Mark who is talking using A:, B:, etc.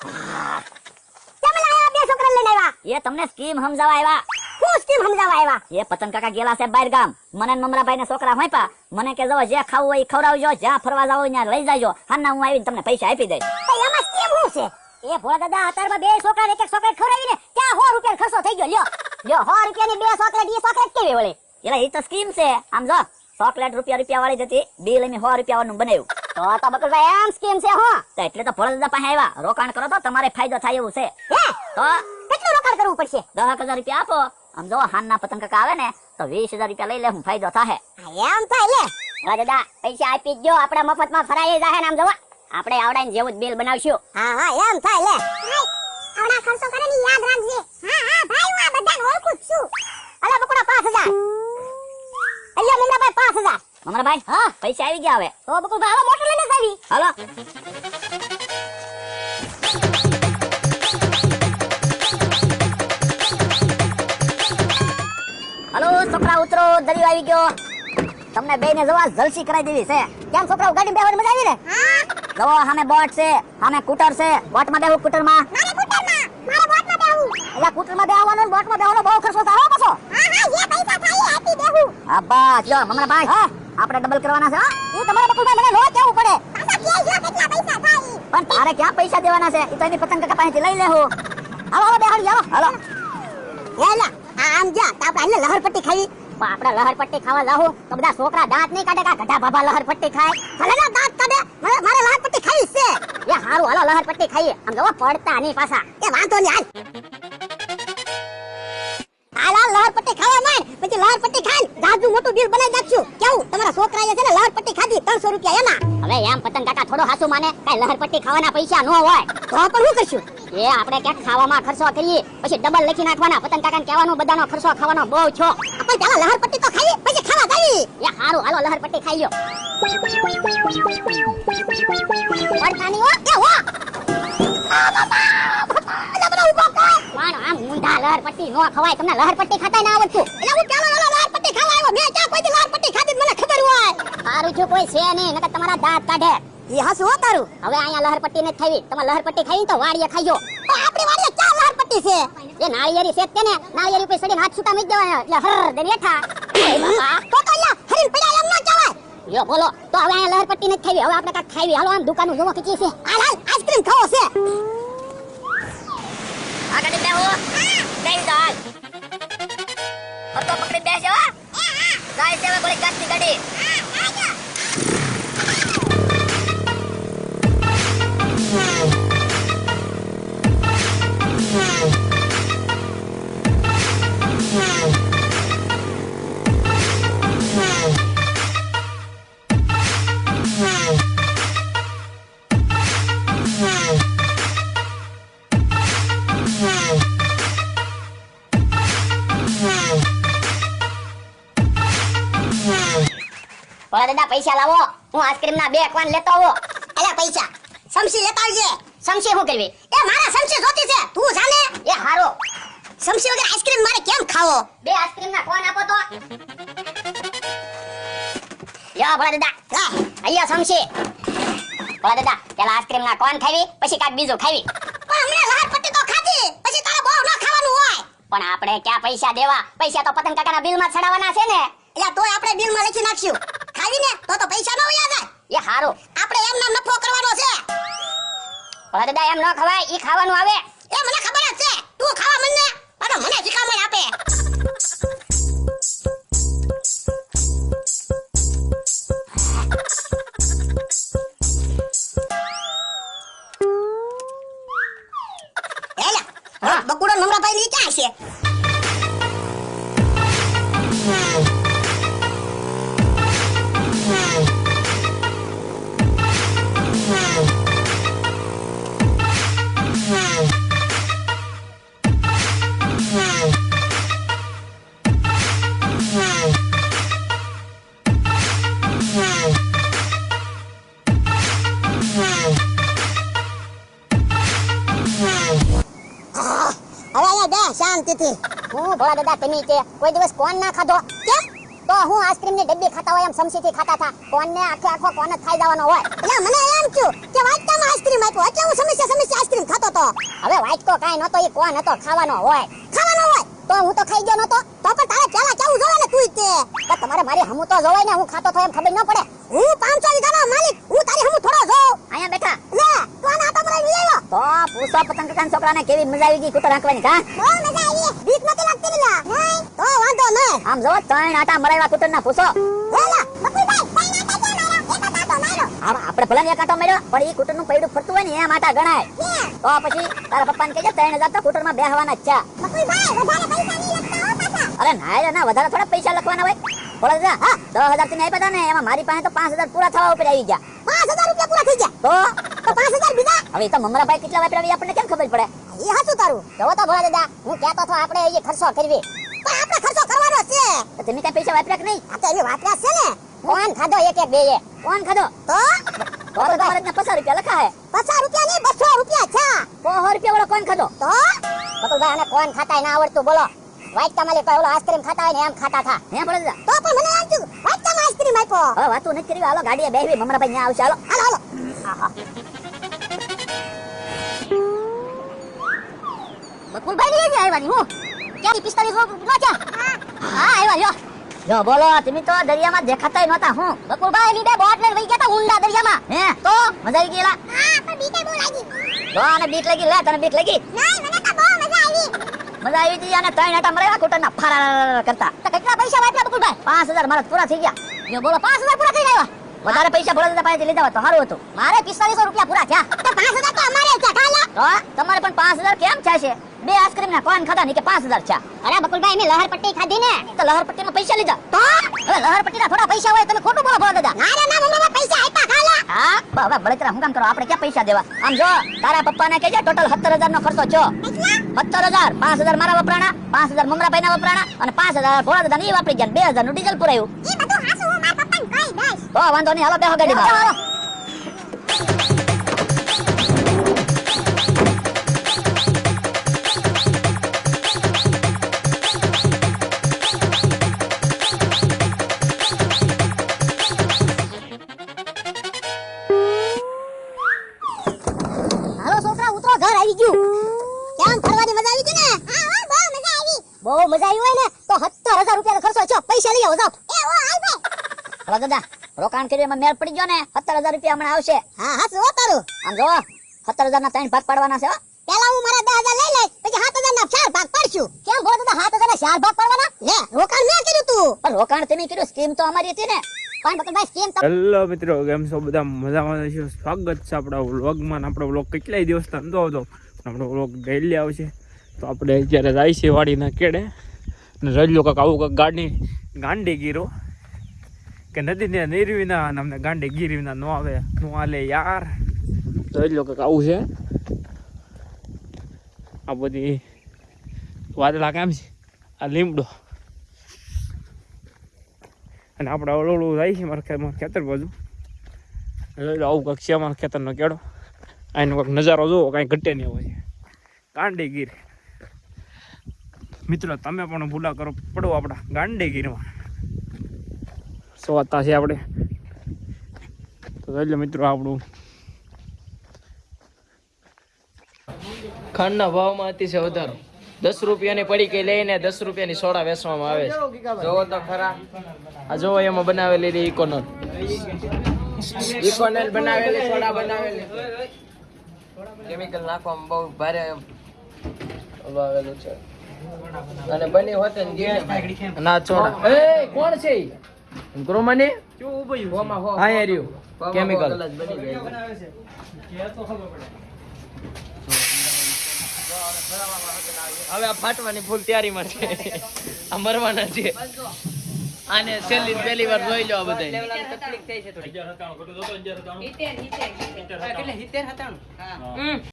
A: કેમ લાયા બે છોકરા લઈને આવ્યા?
B: એ તમને સ્કીમ સમજાવવા આવ્યા.
A: હું સ્કીમ સમજાવવા આવ્યા?
B: એ પતંગ કાકા ગેલા છે બહાર ગામ. મને ને મમરાભાઈ ને છોકરા હોઈપા. મને કે જો જે ખાવું હોય ઈ ખવડાવજો, જ્યાં ફરવા જાવ ત્યાં લઈ જાજો. હાના હું આવીને તમને પૈસા આપી દઈશ.
A: તો એમાં સ્કીમ શું છે? એ ભોળા દાદા અત્યારમાં બે છોકરા એક એક ચોકલેટ ખવડાવીને ત્યાં 100 રૂપિયા ખર્ચો થઈ ગયો. લ્યો 100 રૂપિયાની બે ચોકલેટ, એ ચોકલેટ કેવી વળી?
B: એટલે એ તો સ્કીમ છે. આમ જો ચોકલેટ રૂપિયા વાળી હતી, બિલ એમ 100 રૂપિયા વાળું બનાવ્યું.
A: તો બકુલભાઈ એમ સ્કીમ છે હો?
B: તો એટલે તો ભોળા દાદા પાસે આવ્યા. રોકાણ કરો તો તમારે ફાયદો થાય એવું છે.
A: હે
B: તો
A: કેટલું રોકાણ કરવું પડશે?
B: 10,000 રૂપિયા આપો. આમ જો હાનના પતંગ કાકા આવે ને તો 20,000 રૂપિયા લઈ લે, હું ફાયદો થાય.
A: એમ થાય લે. ભોળા દાદા પૈસા આપી જ જો, આપણે મફતમાં ફરાઈ જાય ને. આમ જોવા આપણે આવડાને જેવું જ બિલ બનાવશું. હા એમ થાય લે. આવડા ખર્ચો કરે ની યાદ રાખજે. હા ભાઈ હું આ બધાને ઓળખું જ છું. અલા બકુડા 5,000. અલ્યા મમરાભાઈ 5,000.
B: મમરાભાઈ
A: હા
B: પૈસા આવી ગયા હવે.
A: તો બકુલભાઈ હવે મોટર લઈને આવી.
B: હાલો. હાલો છોકરા ઉતરો, દરિયો આવી ગયો. તમને બેને જોવા જલસી કરાવી દેવી છે.
A: કેમ છોકરાઓ ગાડી બેહવાની મજા આવી ને? હા
B: જવો સામે બોટ છે, સામે કૂટર છે. બોટમાં બેહું, કૂટરમાં?
A: મારે બોટમાં બેહવું.
B: એટલે કૂટરમાં બેહવાનો ને બોટમાં બેહવાનો બહુ ખર્ચો થાય હો પાછો.
A: હા જે પૈસા થાય એ આપી દેવું.
B: હા બસ જો મમરાભાઈ, હા આપણે ડબલ કરવાના છે. હા
A: હું તમારા બકુલભાઈ મને નો કેવું પડે. પાછા કેજો કેટલા પૈસા થાય.
B: પણ તારે ક્યાં પૈસા દેવાના છે? ઈ તો એની પતંગ કાકા પાસેથી લઈ લેહું.
A: હાલો બેહાડી હાલો.
B: હાલો.
A: એલા આમ જા તો આપણે લહરપટ્ટી ખાવી.
B: પણ આપણે લહરપટ્ટી ખાવા જાહું તો બધા છોકરા દાંત નહીં કાઢે? કા ગઢા બાબા લહરપટ્ટી ખાય?
A: ભલે ના દાંત કાઢે, મારે લહરપટ્ટી ખાવી છે.
B: એ હારું હાલો લહરપટ્ટી ખાઈએ. આમ જોવો પડતા નહીં પાછા.
A: એ વાંધો નહીં હાલ લહરપટ્ટી ખાવા માંડ. પછી લહરપટ્ટી ખાઈને જાજુ મોટું બિલ બનાવી નાખશું. કેવું તમારા છોકરાએ છે ને લહરપટ્ટી ખાધી 300 રૂપિયા એના.
B: હવે એમ પતંગ કાકા થોડો હાસુ માને, કઈ લહરપટ્ટી ખાવાના પૈસા ન હોય
A: તો પણ શું કરશું?
B: એ આપણે ક્યાંક ખાવામાં ખર્ચો કરીએ, પછી ડબલ લખી નાખવાના. પતંગ કાકાને કહેવાનું બધાનો ખર્ચો ખાવાનો બહુ છો.
A: આપણે પહેલા લહરપટ્ટી તો ખાવી, પછી ખાવા જાવી.
B: એ હારું હાલો લહરપટ્ટી ખાઈ લ્યો.
A: પડતાની હો કે હો.
B: પણ આમ ઊંધા લહરપટ્ટી નો ખવાય. તમને લહરપટ્ટી ખાતા ના આવડતું?
A: એટલે હું પેલો લહરપટ્ટી ખાવા આવ્યો. મેં ક્યાં કોઈ લહરપટ્ટી ખાધી મને ખબર હોય.
B: સારું છું કોઈ છે નહીં, નકર તમારા દાંત કાઢે.
A: એ હાસુ હો તારું.
B: હવે અહીંયા લહરપટ્ટી નથી ખાવી. તમે લહરપટ્ટી ખાઈ તો વાડીએ ખાઈજો.
A: તો આપણી વાડીએ ક્યાં લહરપટ્ટી છે?
B: એ નાળિયેરી છે તે ને, નાળિયેરી ઉપર સડીને હાથ છૂટા મૂકી દેવાના એટલે હર દે હેઠા.
A: તો અહીંયા હરીન પડ્યા એમ ન કહેવાય.
B: યો બોલો તો હવે અહીંયા લહરપટ્ટી નથી ખાવી. હવે આપણે કાંઈક ખાવી. હાલો આમ દુકાનનું જોવો કેટલી છે.
A: હાલ આઈસ્ક્રીમ ખાવો છે.
B: આ ગાડી બેહો. બેહી જાઓ. તો પકડી બેસજો. જાય છે હવે ગોળી કાચની ગાડી. ભોળા દાદા પૈસા લાવો. હું આઈસ્ક્રીમ ના 2 કોન લેતો આવો.
A: અલ્યા પૈસા સમસી લેતા આવજે.
B: સમસી શું કરવી?
A: એ મારા સમસી જોતી છે. તું જાને.
B: એ હારો.
A: સમસી વગર આઈસ્ક્રીમ મારે કેમ ખાવો?
B: 2 આઈસ્ક્રીમ ના કોન આપો તો. યો ભોળા દાદા, અહીંયા સમસી. ભોળા દાદા પેલા આઈસ્ક્રીમ ના કોન ખાવી, પછી કાક બીજું ખાવી.
A: પણ હમણાં લહરપટ્ટી તો ખાધી, પછી તારે બહુ ન ખાવાનું હોય.
B: પણ આપણે ક્યાં પૈસા દેવા? પૈસા તો પતંગ કાકાના બિલ માં ચડાવવાના છે ને.
A: એટલે તોય આપણે બિલ માં લખી નાખશું. ખાવીને તો પૈસા ન વયા જાય.
B: એ હારું.
A: આપણે એમ નામ નફો કરવાનો છે.
B: ભોળા દાદા એમ ન ખવાય, ઈ ખાવાનું આવે.
A: એ મને ખબર જ છે. તું ખાવા મને પાછો મને શીખામણ આપે. એલા બકુડો નમરાભાઈ ની ક્યાં છે? શાંતિથી.
B: હું ભોળા દાદા તમે કે કોઈ દિવસ કોણ ના ખાધો?
A: કેમ? તો હું આઈસ્ક્રીમ ની ડબ્બી ખાતા હોય એમ સમસીથી ખાતા થા કોણ ને આખો કોણ જ ખાઈ જવાનો હોય એટલે મને એમ થયું કે વાટકામાં આઈસ્ક્રીમ આપ્યો એટલે હું સમસ્યા આઈસ્ક્રીમ ખાતો તો હવે વાટકો કાઈ નતો એ કોણ હતો ખાવાનો હોય તો હું તો ખાઈ ગયો નતો તો પણ તારે પેલા કેવું જોવે ને તું તે પણ તમારે મારી હમુ તો જોવાય ને હું ખાતો તો એમ ખબર ન પડે હું 500 વીઘાનો માલિક હું તારી હમુ થોડો જોઉં અહીંયા બેઠા લે કોણ આટો મરાઈ વિયો તો પૂછો પતંગ કાકાના છોકરાને કેવી મજા આવી ગઈ કૂતર હાંકવાની કા બહુ મજા આવી બીક નથી લાગતી ને લા નહીં તો વાંધો નહીં આમ જો ત્રણ આટા મરાવ્યા કૂતરના પૂછો લે બકુલભાઈ ત્રણ આટા ક્યાં મારો એક આટો માર્યો આપણે ભલે એક આટો માર્યો પણ ઈ કૂતરનું પૈડું ફરતું હોય ને એમ આટા ગણાય તો પછી તારા પપ્પાને કહેજે 3000 તો કૂતરમાં બેહવાના જ છે બકુલભાઈ વધારે પૈસા નહીં લખતા હો પાછા અરે ના વધારે થોડા પૈસા લખવાના હોય બોલા જા હા 10000 થી આપ્યા હતા ને એમાં મારી પાસે તો 5000 પૂરા થવા ઉપર આવી ગયા 5000 રૂપિયા પૂરા થઈ ગયા તો 5000 બીજા હવે તો મમરાભાઈ કેટલા વાપરાવી આપણને કેમ ખબર પડે એ હાચું તારું જોવો તો ભોળા દાદા હું કહેતો તો આપણે એ ખર્ચો કરવી પણ આપણે ખર્ચો કરવાનો છે તો તમે ત્યાં પૈસા વાપર્યા કે નહીં આ તો એની વાપર્યા છે ને કોણ ખાધો એક બે એ કોણ ખાધો તો તમારે 50 રૂપિયા લખા હે 50 રૂપિયા નહીં 200 રૂપિયા છે 100 રૂપિયા વાળો કોણ ખાધો તો બકુલભાઈ આને કોણ ખાતા ના આવડતું બોલો વાટકામાં લે ઓલો આઈસ્ક્રીમ ખાતા હોય ને એમ ખાતા થા હે બોલે તો પણ મને આમ થયું વાટકામાં આઈસ્ક્રીમ આપ્યો હવે વાતું નથી કરી હાલો ગાડીએ બેહવી મમરાભાઈ ન્યા આવશે હાલો બકુલભાઈ ને આવ્યા હું ક્યાંથી 45 નો છે હા આવ્યા જો બોલો તમે તો દરિયામાં દેખાતાય નહોતા હું બકુલભાઈ ની બે બોટ લઈને વઈ ગયા તા ઊંડા દરિયામાં હે તો મજા આવી ગયેલા હા પણ બીક બહુ લાગી જો આને બીક લાગી લે તને બીક લાગી નહીં મને તો બહુ મજા આવી હતી અને ત્રણ આટા મરાયા કૂટરના ફારા કરતા તો કેટલા પૈસા વાપર્યા બકુલભાઈ 5000 મારા પૂરા થઈ ગયા જો બોલો 5000 પૂરા થઈ ગયા વધારે પૈસા ભોળા પાસેથી લીધા હોત તો સારું હતું મારે 4500 રૂપિયા પૂરા થયા તો 5000 તો અમારે છે ખાલા તો તમારે પણ 5000 કેમ થશે બે આઈસ્ક્રીમ ના કોણ ખાધા ની કે 5000 છે અરે બકુલભાઈ મેં લહરપટ્ટી ખાધી ને તો લહરપટ્ટી માં પૈસા લીધા તો હવે લહરપટ્ટી ના થોડા પૈસા હોય તમે ખોટું બોલો ભોળા દાદા ના ના મમ્મા પૈસા આપ્યા ખાલા હા હવે બળતરા હું કામ કરો આપણે ક્યાં પૈસા દેવા આમ જો તારા પપ્પાને કહેજે ટોટલ 17000 નો ખર્ચો છો 17000 5000 મારા વપરાણા 5000 મમરાભાઈ ના વપરાણા અને 5000 ભોળા દાદા ની વાપરી ગયા 2000 નું ડીઝલ પુરાયું ઈ બધું હાસુ હું મારા પપ્પાને કહી દઈશ તો વાંધો નહીં હાલો બેહો ગાડીમાં બહુ મજા આવી હોય ને તો 17000 રૂપિયા ખર્ચો છો પૈસા લઈ આવો જાવ એ ઓ આઈ ભાઈ હવે દાદા રોકાણ કરી એમાં મેળ પડી ગયો ને 17000 રૂપિયા હમણાં આવશે હા હા જો તારું આમ જો 17000 ના 3 ભાગ પાડવાના છે પેલા હું મારા 10000 લઈ લઈશ પછી 7000 ના 4 ભાગ પાડશું કેમ બોલ દાદા 7000 ના 4 ભાગ પાડવાના લે રોકાણ મેં કર્યું તું પણ રોકાણ તમે કર્યું સ્કીમ તો અમારી હતી ને પણ બકુલભાઈ સ્કીમ તો
C: હેલો મિત્રો કેમ છો બધા મજામાં છો સ્વાગત છે આપણા વ્લોગમાં આપણો વ્લોગ કેટલાય દિવસથી નતો આવતો આપણો વ્લોગ ડેઈલી આવશે તો આપણે અત્યારે જાય છે વાડીના કેડે ને રજલો કાંક આવું કાંક ગાંડી ગીરો કે નદીને નીરવીના અને અમને ગાંડી ગીરવીના ન આવે નો હાલે યાર રજલો કાંક આવું છે આ બધી વાદળા કામ છે આ લીમડો અને આપણે ઓળું જાય છે મારા ખેતર બાજુ આવું કાંક છે અમારા ખેતરનો કેળો આનો કાંક નજારો જોવો કાંઈ ઘટે નહીં હોય ગાંડી ગીર મિત્રો તમે પણ ભૂલા કરો પડો આપણા ગાંડીગીરમાં સોતા છે આપણે તો એટલે મિત્રો આપણું
D: ખાંડના ભાવમાં અતિશય વધારો 10 રૂપિયાની પડીકી લઈને 10 રૂપિયાની સોડા વેચવામાં આવે છે જોવો તો ખરા આ જોવો એમાં બનાવેલી ઇકોનોલ બનાવેલી સોડા બનાવેલી કેમિકલ નાખવામાં બહુ ભારે આવેલું છે અને બની હોતે ને ગીર ના છોડા એ કોણ છે ગ્રોમાને શું ઉભયું હોમાં હો હા એરિયો કેમિકલ બની જાય તો ખબર પડે હવે આ ફાટવાની ફૂલ તૈયારીમાં છે આ મરવાના છે આને છેલ્લી પહેલી વાર જોઈ લો આ બધા તકલીફ થઈ છે થોડી 11 97 ઘટો 11 97 70 97 હા